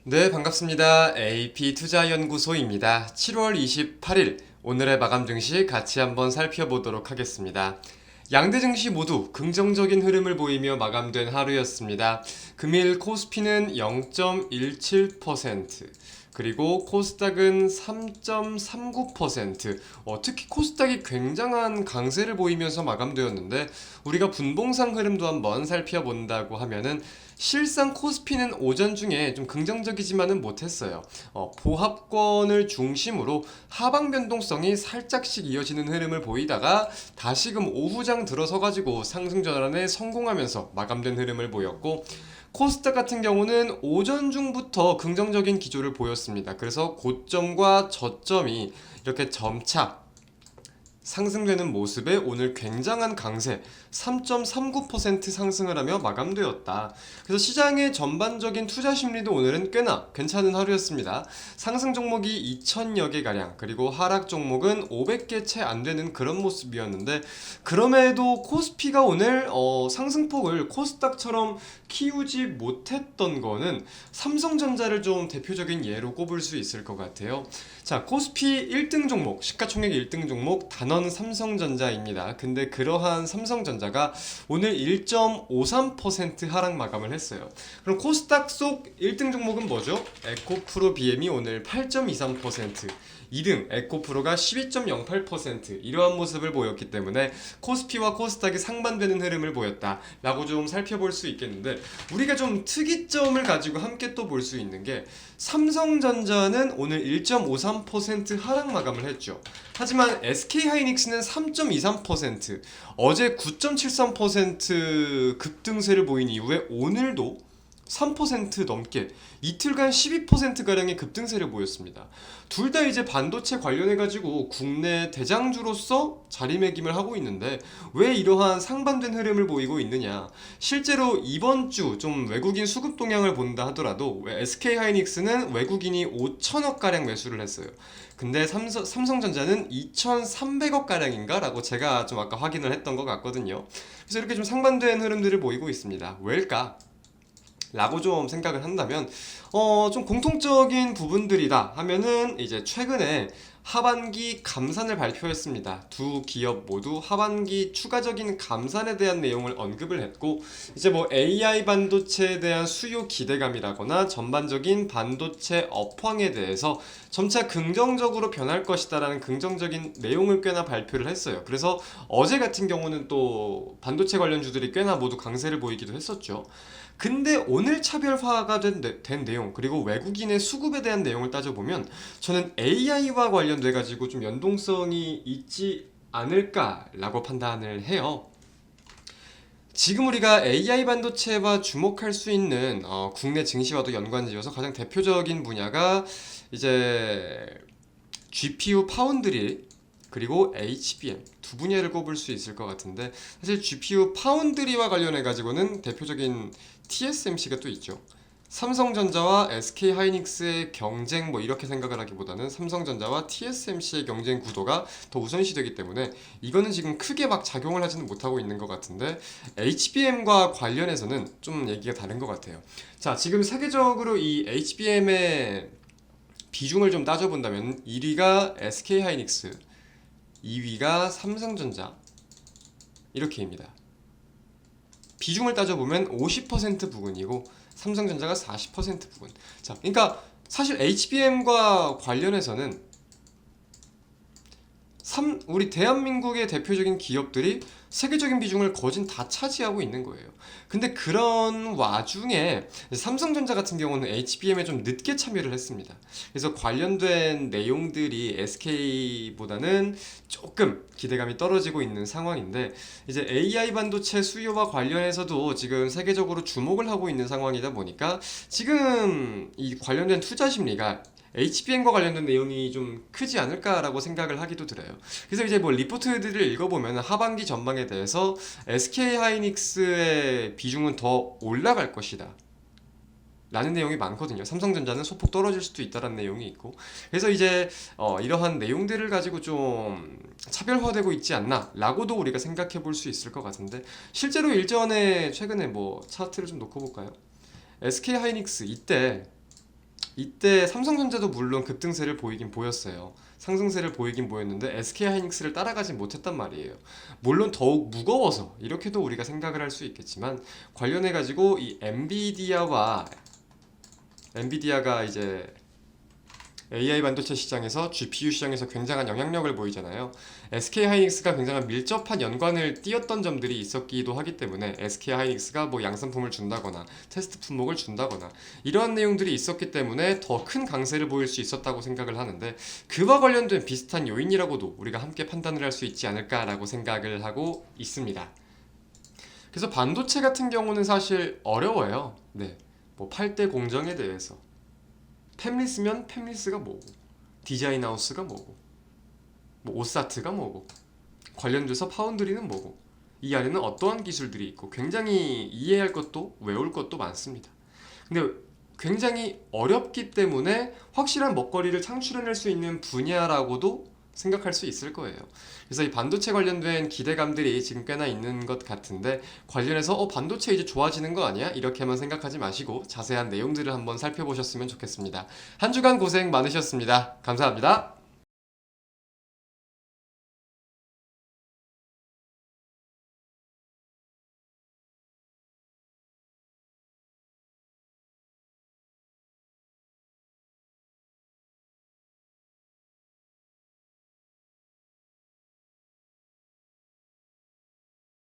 네, 반갑습니다. AP투자연구소입니다. 7월 28일 오늘의 마감 증시 같이 한번 살펴보도록 하겠습니다. 양대 증시 모두 긍정적인 흐름을 보이며 마감된 하루였습니다. 금일 코스피는 0.17%, 그리고 코스닥은 3.39%, 특히 코스닥이 굉장한 강세를 보이면서 마감되었는데, 우리가 분봉상 흐름도 한번 살펴본다고 하면은 실상 코스피는 오전 중에 좀 긍정적이지만은 못했어요. 보합권을 중심으로 하방 변동성이 살짝씩 이어지는 흐름을 보이다가 다시금 오후장 들어서가지고 상승 전환에 성공하면서 마감된 흐름을 보였고, 코스닥 같은 경우는 오전 중부터 긍정적인 기조를 보였습니다. 그래서 고점과 저점이 이렇게 점차 상승되는 모습에 오늘 굉장한 강세 3.39% 상승을 하며 마감되었다. 그래서 시장의 전반적인 투자 심리도 오늘은 꽤나 괜찮은 하루였습니다. 상승 종목이 2000여 개 가량, 그리고 하락 종목은 500개 채 안 되는 그런 모습이었는데, 그럼에도 코스피가 오늘 상승폭을 코스닥처럼 키우지 못했던 거는 삼성전자를 좀 대표적인 예로 꼽을 수 있을 것 같아요. 자, 코스피 1등 종목, 시가총액 1등 종목 단원 삼성전자입니다. 근데 그러한 삼성전자가 오늘 1.53% 하락 마감을 했어요. 그럼 코스닥 속 1등 종목은 뭐죠? 에코프로 BM이 오늘 8.23%, 2등 에코프로가 12.08%, 이러한 모습을 보였기 때문에 코스피와 코스닥이 상반되는 흐름을 보였다라고 좀 살펴볼 수 있겠는데, 우리가 좀 특이점을 가지고 함께 또 볼 수 있는 게, 삼성전자는 오늘 1.53% 하락 마감을 했죠. 하지만 SK하이닉스는 3.23%, 어제 9.73% 급등세를 보인 이후에 오늘도 3% 넘게 이틀간 12%가량의 급등세를 보였습니다. 둘 다 이제 반도체 관련해가지고 국내 대장주로서 자리매김을 하고 있는데, 왜 이러한 상반된 흐름을 보이고 있느냐. 실제로 이번 주 좀 외국인 수급 동향을 본다 하더라도 SK하이닉스는 외국인이 5천억가량 매수를 했어요. 근데 삼성전자는 2,300억가량인가? 라고 제가 좀 아까 확인을 했던 것 같거든요. 그래서 이렇게 좀 상반된 흐름들을 보이고 있습니다. 왜일까? 라고 좀 생각을 한다면, 좀 공통적인 부분들이다 하면은 이제 최근에 하반기 감산을 발표했습니다. 두 기업 모두 하반기 추가적인 감산에 대한 내용을 언급을 했고, 이제 뭐 AI 반도체에 대한 수요 기대감이라거나 전반적인 반도체 업황에 대해서 점차 긍정적으로 변할 것이다라는 긍정적인 내용을 꽤나 발표를 했어요. 그래서 어제 같은 경우는 또 반도체 관련주들이 꽤나 모두 강세를 보이기도 했었죠. 근데 오늘 차별화가 된 내용, 그리고 외국인의 수급에 대한 내용을 따져보면 저는 AI와 관련돼 가지고 좀 연동성이 있지 않을까라고 판단을 해요. 지금 우리가 AI 반도체와 주목할 수 있는 국내 증시와도 연관지어서 가장 대표적인 분야가 이제 GPU 파운드리, 그리고 HBM 두 분야를 꼽을 수 있을 것 같은데, 사실 GPU 파운드리와 관련해 가지고는 대표적인 TSMC가 또 있죠. 삼성전자와 SK하이닉스의 경쟁 뭐 이렇게 생각을 하기보다는 삼성전자와 TSMC의 경쟁 구도가 더 우선시되기 때문에 이거는 지금 크게 막 작용을 하지는 못하고 있는 것 같은데, HBM과 관련해서는 좀 얘기가 다른 것 같아요. 자, 지금 세계적으로 이 HBM의 비중을 좀 따져본다면 1위가 SK하이닉스, 2위가 삼성전자, 이렇게입니다. 비중을 따져보면 50% 부근이고 삼성전자가 40% 부근. 자, 그러니까 사실 HBM과 관련해서는 우리 대한민국의 대표적인 기업들이 세계적인 비중을 거진 다 차지하고 있는 거예요. 근데 그런 와중에 삼성전자 같은 경우는 HBM에 좀 늦게 참여를 했습니다. 그래서 관련된 내용들이 SK보다는 조금 기대감이 떨어지고 있는 상황인데, 이제 AI 반도체 수요와 관련해서도 지금 세계적으로 주목을 하고 있는 상황이다 보니까 지금 이 관련된 투자 심리가 HBM과 관련된 내용이 좀 크지 않을까라고 생각을 하기도 들어요. 그래서 이제 뭐 리포트들을 읽어보면 하반기 전망에 대해서 SK 하이닉스의 비중은 더 올라갈 것이다 라는 내용이 많거든요. 삼성전자는 소폭 떨어질 수도 있다라는 내용이 있고, 그래서 이제 이러한 내용들을 가지고 좀 차별화되고 있지 않나 라고도 우리가 생각해 볼 수 있을 것 같은데, 실제로 일전에 최근에 뭐 차트를 좀 놓고 볼까요? SK 하이닉스 이때 이때 삼성전자도 물론 급등세를 보이긴 보였어요. 상승세를 보이긴 보였는데 SK하이닉스를 따라가진 못했단 말이에요. 물론 더욱 무거워서 이렇게도 우리가 생각을 할 수 있겠지만 관련해 가지고 이 엔비디아가 이제 AI 반도체 시장에서 GPU 시장에서 굉장한 영향력을 보이잖아요. SK하이닉스가 굉장한 밀접한 연관을 띄었던 점들이 있었기도 하기 때문에 SK하이닉스가 뭐 양산품을 준다거나 테스트 품목을 준다거나 이러한 내용들이 있었기 때문에 더 큰 강세를 보일 수 있었다고 생각을 하는데 그와 관련된 비슷한 요인이라고도 우리가 함께 판단을 할 수 있지 않을까라고 생각을 하고 있습니다. 그래서 반도체 같은 경우는 사실 어려워요. 네. 뭐 8대 공정에 대해서 팹리스면 팹리스가 뭐고 디자인 하우스가 뭐고 뭐 오사트가 뭐고 관련돼서 파운드리는 뭐고 이 안에는 어떠한 기술들이 있고 굉장히 이해할 것도 외울 것도 많습니다. 근데 굉장히 어렵기 때문에 확실한 먹거리를 창출해낼 수 있는 분야라고도 생각할 수 있을 거예요. 그래서 이 반도체 관련된 기대감들이 지금 꽤나 있는 것 같은데 관련해서 반도체 이제 좋아지는 거 아니야? 이렇게만 생각하지 마시고 자세한 내용들을 한번 살펴보셨으면 좋겠습니다. 한 주간 고생 많으셨습니다. 감사합니다.